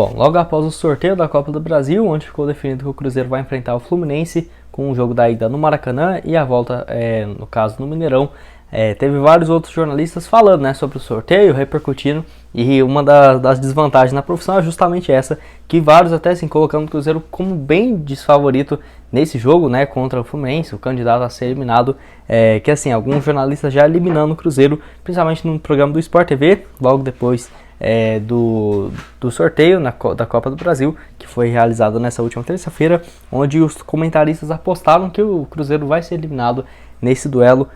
Bom, logo após o sorteio da Copa do Brasil, onde ficou definido que o Cruzeiro vai enfrentar o Fluminense com o jogo da ida no Maracanã e a volta, no caso, no Mineirão, teve vários outros jornalistas falando, né, sobre o sorteio, repercutindo, e uma das desvantagens na profissão é justamente essa, que vários até assim, colocando o Cruzeiro como bem desfavorito nesse jogo, né, contra o Fluminense, o candidato a ser eliminado, que assim, alguns jornalistas já eliminando o Cruzeiro, principalmente no programa do Sport TV, logo depois do sorteio da Copa do Brasil, que foi realizado nessa última terça-feira, onde os comentaristas apostaram que o Cruzeiro vai ser eliminado nesse duelo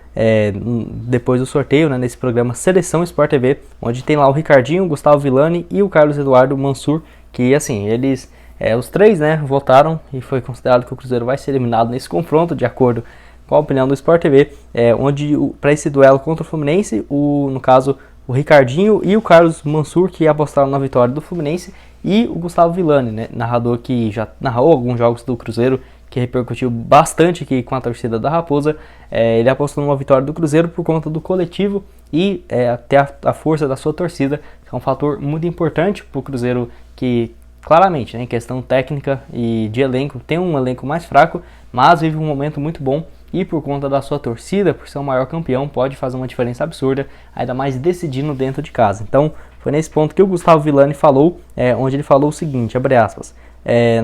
depois do sorteio, né, nesse programa Seleção Sport TV, onde tem lá o Ricardinho, o Gustavo Villani e o Carlos Eduardo Mansur, que assim, eles, os três, né, votaram e foi considerado que o Cruzeiro vai ser eliminado nesse confronto, de acordo com a opinião do Sport TV, onde para esse duelo contra o Fluminense, no caso, o Ricardinho e o Carlos Mansur, que apostaram na vitória do Fluminense, e o Gustavo Villani, né, narrador que já narrou alguns jogos do Cruzeiro, que repercutiu bastante aqui com a torcida da Raposa. Ele apostou numa vitória do Cruzeiro por conta do coletivo e até a força da sua torcida, que é um fator muito importante para o Cruzeiro, que claramente, né, em questão técnica e de elenco, tem um elenco mais fraco, mas vive um momento muito bom. E por conta da sua torcida, por ser o maior campeão, pode fazer uma diferença absurda, ainda mais decidindo dentro de casa. Então, foi nesse ponto que o Gustavo Villani falou, onde ele falou o seguinte, abre aspas,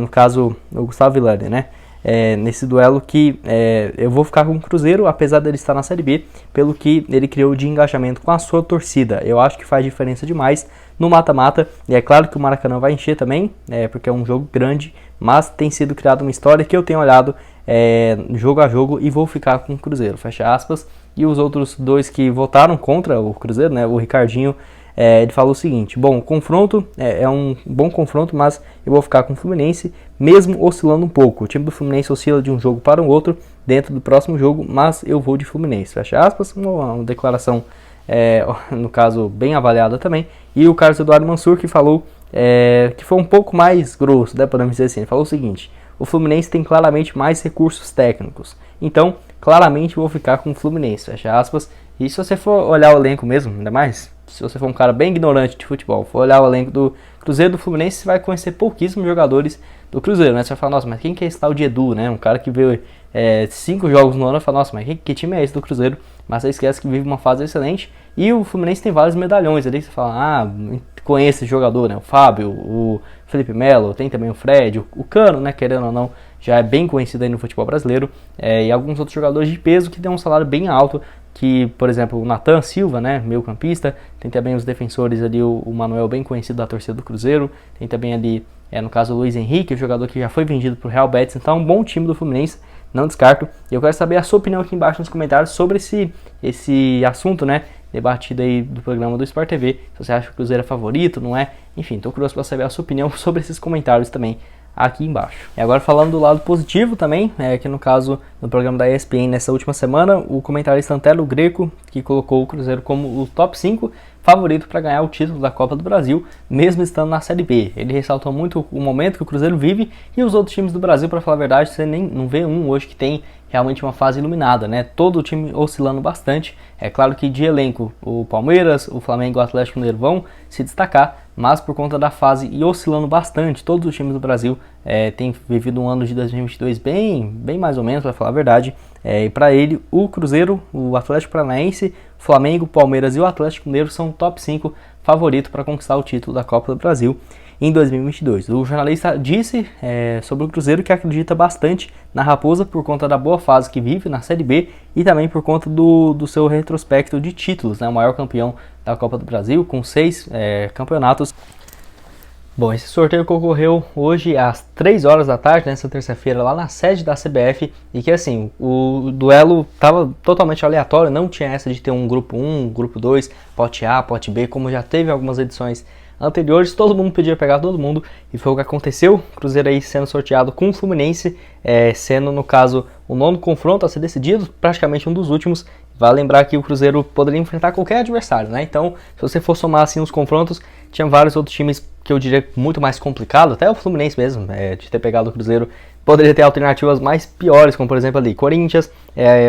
no caso, o Gustavo Villani, né? Nesse duelo que eu vou ficar com o Cruzeiro, apesar dele estar na Série B, pelo que ele criou de engajamento com a sua torcida. Eu acho que faz diferença demais no mata-mata, e é claro que o Maracanã vai encher também, porque é um jogo grande, mas tem sido criada uma história que eu tenho olhado jogo a jogo e vou ficar com o Cruzeiro, fecha aspas. E os outros dois que votaram contra o Cruzeiro, né, o Ricardinho, ele falou o seguinte: bom, o confronto é um bom confronto, mas eu vou ficar com o Fluminense, mesmo oscilando um pouco. O time do Fluminense oscila de um jogo para o outro dentro do próximo jogo, mas eu vou de Fluminense, fecha aspas. Uma declaração, no caso, bem avaliada também. E o Carlos Eduardo Mansur, que falou que foi um pouco mais grosso, né, podemos dizer assim, ele falou o seguinte: o Fluminense tem claramente mais recursos técnicos, então claramente vou ficar com o Fluminense, fecha aspas. E se você for olhar o elenco mesmo, ainda mais se você for um cara bem ignorante de futebol, for olhar o elenco do Cruzeiro e do Fluminense, você vai conhecer pouquíssimos jogadores do Cruzeiro, né? Você vai falar, nossa, mas quem que é esse tal de Edu, né? Um cara que veio 5 jogos no ano e fala, nossa, mas que time é esse do Cruzeiro? Mas você esquece que vive uma fase excelente. E o Fluminense tem vários medalhões ali, você fala, conhece esse jogador, né? O Fábio, o Felipe Melo, tem também o Fred, o Cano, né? Querendo ou não, já é bem conhecido aí no futebol brasileiro. E alguns outros jogadores de peso que tem um salário bem alto, que, por exemplo, o Nathan Silva, né, meio campista, tem também os defensores ali, o Manuel, bem conhecido da torcida do Cruzeiro, tem também ali, no caso, o Luiz Henrique, o jogador que já foi vendido para o Real Betis, então é um bom time do Fluminense, não descarto. E eu quero saber a sua opinião aqui embaixo nos comentários sobre esse assunto, né, debatido aí do programa do Sport TV, se você acha que o Cruzeiro é favorito, não é, enfim, estou curioso para saber a sua opinião sobre esses comentários também aqui embaixo. E agora falando do lado positivo também, que no caso, no programa da ESPN nessa última semana, o comentarista Antelo Greco, que colocou o Cruzeiro como o top 5 favorito para ganhar o título da Copa do Brasil, mesmo estando na Série B. Ele ressaltou muito o momento que o Cruzeiro vive e os outros times do Brasil, para falar a verdade, você nem não vê um hoje que tem realmente uma fase iluminada, né? Todo o time oscilando bastante. É claro que de elenco o Palmeiras, o Flamengo e o Atlético Mineiro vão se destacar, mas por conta da fase e oscilando bastante, todos os times do Brasil têm vivido um ano de 2022 bem mais ou menos, para falar a verdade. E para ele, o Cruzeiro, o Atlético Paranaense, Flamengo, Palmeiras e o Atlético Mineiro são o top 5 favoritos para conquistar o título da Copa do Brasil em 2022. O jornalista disse sobre o Cruzeiro que acredita bastante na Raposa por conta da boa fase que vive na Série B e também por conta do seu retrospecto de títulos, né? O maior campeão da Copa do Brasil com 6 campeonatos. Bom, esse sorteio que ocorreu hoje às 3 horas da tarde, nessa terça-feira, lá na sede da CBF, e que assim, o duelo estava totalmente aleatório, não tinha essa de ter um grupo 1, grupo 2, pote A, pote B, como já teve algumas edições anteriores, todo mundo podia pegar todo mundo, e foi o que aconteceu. O Cruzeiro aí sendo sorteado com o Fluminense, sendo no caso o 9º confronto a ser decidido, praticamente um dos últimos. Vale lembrar que o Cruzeiro poderia enfrentar qualquer adversário, né? Então, se você for somar assim os confrontos, tinha vários outros times que eu diria muito mais complicado, até o Fluminense mesmo, de ter pegado o Cruzeiro, poderia ter alternativas mais piores, como por exemplo ali Corinthians,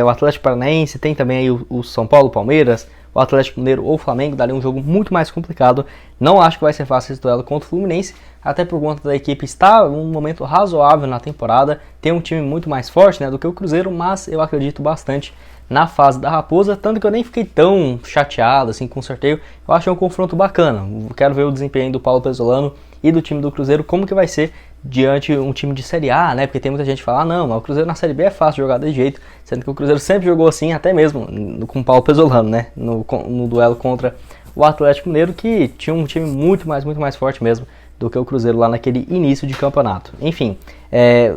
o Atlético Paranaense, tem também aí o São Paulo, Palmeiras, o Atlético Mineiro ou o Flamengo, daria um jogo muito mais complicado. Não acho que vai ser fácil esse duelo contra o Fluminense, até por conta da equipe estar em um momento razoável na temporada, tem um time muito mais forte, né, do que o Cruzeiro, mas eu acredito bastante na fase da Raposa, tanto que eu nem fiquei tão chateado assim com o sorteio. Eu achei um confronto bacana. Quero ver o desempenho do Paulo Pesolano e do time do Cruzeiro, como que vai ser diante um time de Série A, né? Porque tem muita gente que fala, não, mas o Cruzeiro na Série B é fácil jogar desse jeito, sendo que o Cruzeiro sempre jogou assim, até mesmo com o Paulo Pesolano, né? No duelo contra o Atlético Mineiro, que tinha um time muito mais forte mesmo do que o Cruzeiro lá naquele início de campeonato. Enfim,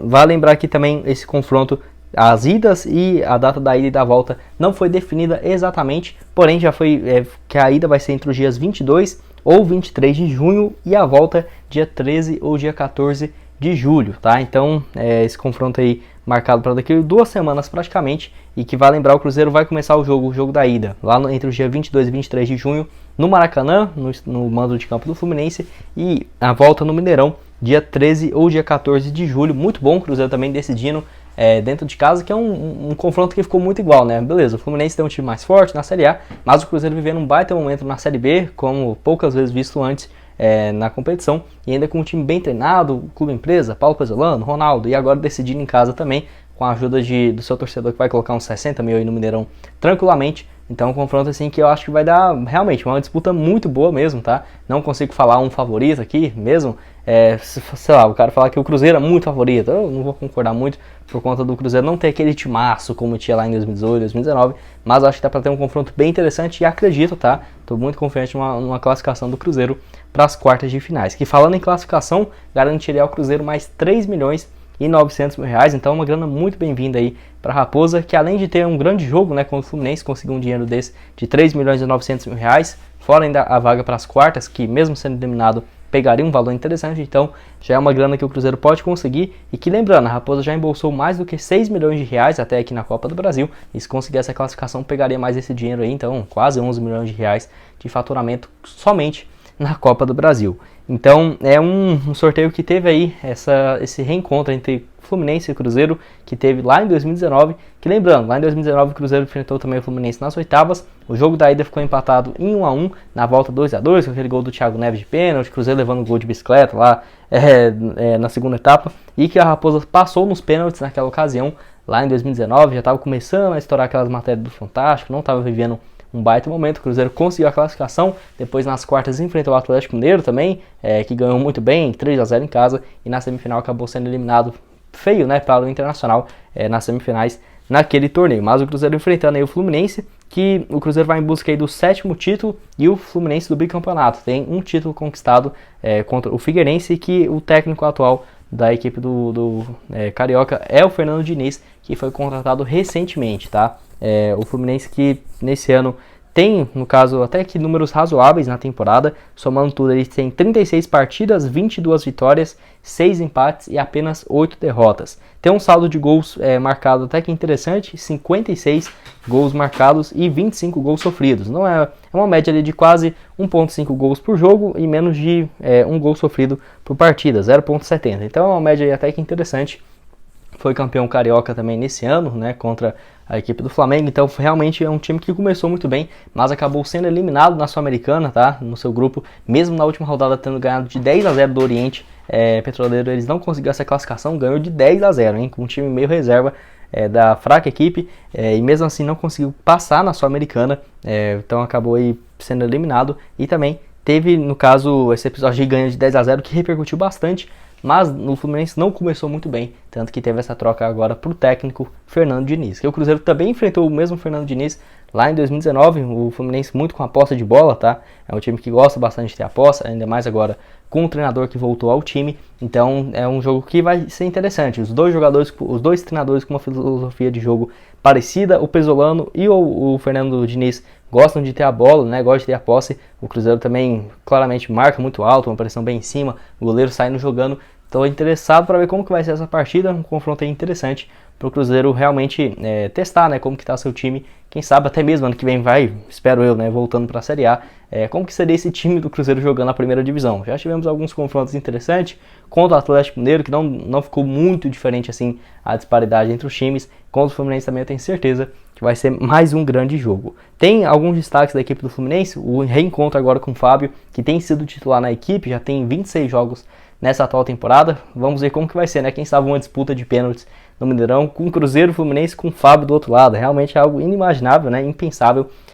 vale lembrar aqui também esse confronto, as idas e a data da ida e da volta não foi definida exatamente, porém já foi que a ida vai ser entre os dias 22 ou 23 de junho e a volta dia 13 ou dia 14 de julho, tá? Então, esse confronto aí marcado para daqui a 2 semanas praticamente, e que vai lembrar, o Cruzeiro vai começar o jogo da ida, lá entre os dias 22 e 23 de junho, no Maracanã, no mando de campo do Fluminense, e a volta no Mineirão, dia 13 ou dia 14 de julho. Muito bom, o Cruzeiro também decidindo dentro de casa, que é um confronto que ficou muito igual, né? Beleza, o Fluminense tem um time mais forte na Série A, mas o Cruzeiro vivendo um baita momento na Série B, como poucas vezes visto antes na competição, e ainda com um time bem treinado, clube empresa, Paulo Pesolano, Ronaldo, e agora decidindo em casa também, com a ajuda do seu torcedor, que vai colocar uns 60 mil aí no Mineirão tranquilamente. Então, um confronto assim que eu acho que vai dar realmente uma disputa muito boa mesmo, tá? Não consigo falar um favorito aqui mesmo. Sei lá, o cara falar que o Cruzeiro é muito favorito, eu não vou concordar muito, por conta do Cruzeiro não ter aquele timaço como tinha lá em 2018, 2019, mas acho que dá pra ter um confronto bem interessante e acredito, tá? Tô muito confiante numa classificação do Cruzeiro para as quartas de finais, que falando em classificação, garantiria ao Cruzeiro mais 3 milhões e 900 mil reais, então uma grana muito bem-vinda aí para a Raposa, que além de ter um grande jogo, né, contra o Fluminense, conseguiu um dinheiro desse de 3 milhões e 900 mil reais, fora ainda a vaga para as quartas, que mesmo sendo eliminado, pegaria um valor interessante. Então já é uma grana que o Cruzeiro pode conseguir, e que, lembrando, a Raposa já embolsou mais do que 6 milhões de reais até aqui na Copa do Brasil, e se conseguir essa classificação pegaria mais esse dinheiro aí, então quase 11 milhões de reais de faturamento somente na Copa do Brasil. Então é um sorteio que teve aí esse reencontro entre Fluminense e Cruzeiro, que teve lá em 2019, que, lembrando, lá em 2019 o Cruzeiro enfrentou também o Fluminense nas oitavas, o jogo da ida ficou empatado em 1-1, na volta 2-2, com aquele gol do Thiago Neves de pênalti, o Cruzeiro levando um gol de bicicleta lá na segunda etapa, e que a Raposa passou nos pênaltis naquela ocasião, lá em 2019, já estava começando a estourar aquelas matérias do Fantástico, não estava vivendo um baita momento. O Cruzeiro conseguiu a classificação, depois nas quartas enfrentou o Atlético Mineiro também, que ganhou muito bem, 3-0 em casa, e na semifinal acabou sendo eliminado feio, né, para o Internacional nas semifinais naquele torneio. Mas o Cruzeiro enfrentando aí o Fluminense, que o Cruzeiro vai em busca aí do 7º título, e o Fluminense do bicampeonato. Tem um título conquistado contra o Figueirense, que o técnico atual da equipe do Carioca é o Fernando Diniz, que foi contratado recentemente, tá? O Fluminense, que nesse ano tem, no caso, até que números razoáveis na temporada, somando tudo, ele tem 36 partidas, 22 vitórias, 6 empates e apenas 8 derrotas. Tem um saldo de gols marcado até que interessante, 56 gols marcados e 25 gols sofridos. Não é uma média ali de quase 1,5 gols por jogo e menos de 1 gol sofrido por partida, 0,70. Então é uma média até que interessante. Foi campeão carioca também nesse ano, né, contra a equipe do Flamengo. Então realmente é um time que começou muito bem, mas acabou sendo eliminado na Sul-Americana, tá, no seu grupo, mesmo na última rodada tendo ganhado de 10-0 do Oriente Petroleiro. Eles não conseguiram essa classificação, ganhou de 10-0, hein, com um time meio reserva da fraca equipe, e mesmo assim não conseguiu passar na Sul-Americana, então acabou aí sendo eliminado. E também teve, no caso, esse episódio de ganho de 10-0 que repercutiu bastante, mas o Fluminense não começou muito bem, tanto que teve essa troca agora para o técnico Fernando Diniz. Que o Cruzeiro também enfrentou o mesmo Fernando Diniz lá em 2019, o Fluminense muito com a posse de bola, tá? É um time que gosta bastante de ter a posse, ainda mais agora com o treinador que voltou ao time. Então é um jogo que vai ser interessante. Os dois treinadores com uma filosofia de jogo parecida, o Pesolano e o Fernando Diniz gostam de ter a bola, né? Gostam de ter a posse. O Cruzeiro também claramente marca muito alto, uma pressão bem em cima, o goleiro saindo jogando. Estou interessado para ver como que vai ser essa partida, um confronto aí interessante para o Cruzeiro realmente testar, né, como que está seu time. Quem sabe até mesmo ano que vem vai, espero eu, né, voltando para a Série A, como que seria esse time do Cruzeiro jogando a primeira divisão. Já tivemos alguns confrontos interessantes contra o Atlético Mineiro, que não ficou muito diferente assim a disparidade entre os times. Contra o Fluminense também eu tenho certeza que vai ser mais um grande jogo. Tem alguns destaques da equipe do Fluminense, o reencontro agora com o Fábio, que tem sido titular na equipe, já tem 26 jogos nessa atual temporada. Vamos ver como que vai ser, né? Quem sabe uma disputa de pênaltis no Mineirão com o Cruzeiro, Fluminense, com o Fábio do outro lado. Realmente é algo inimaginável, né? Impensável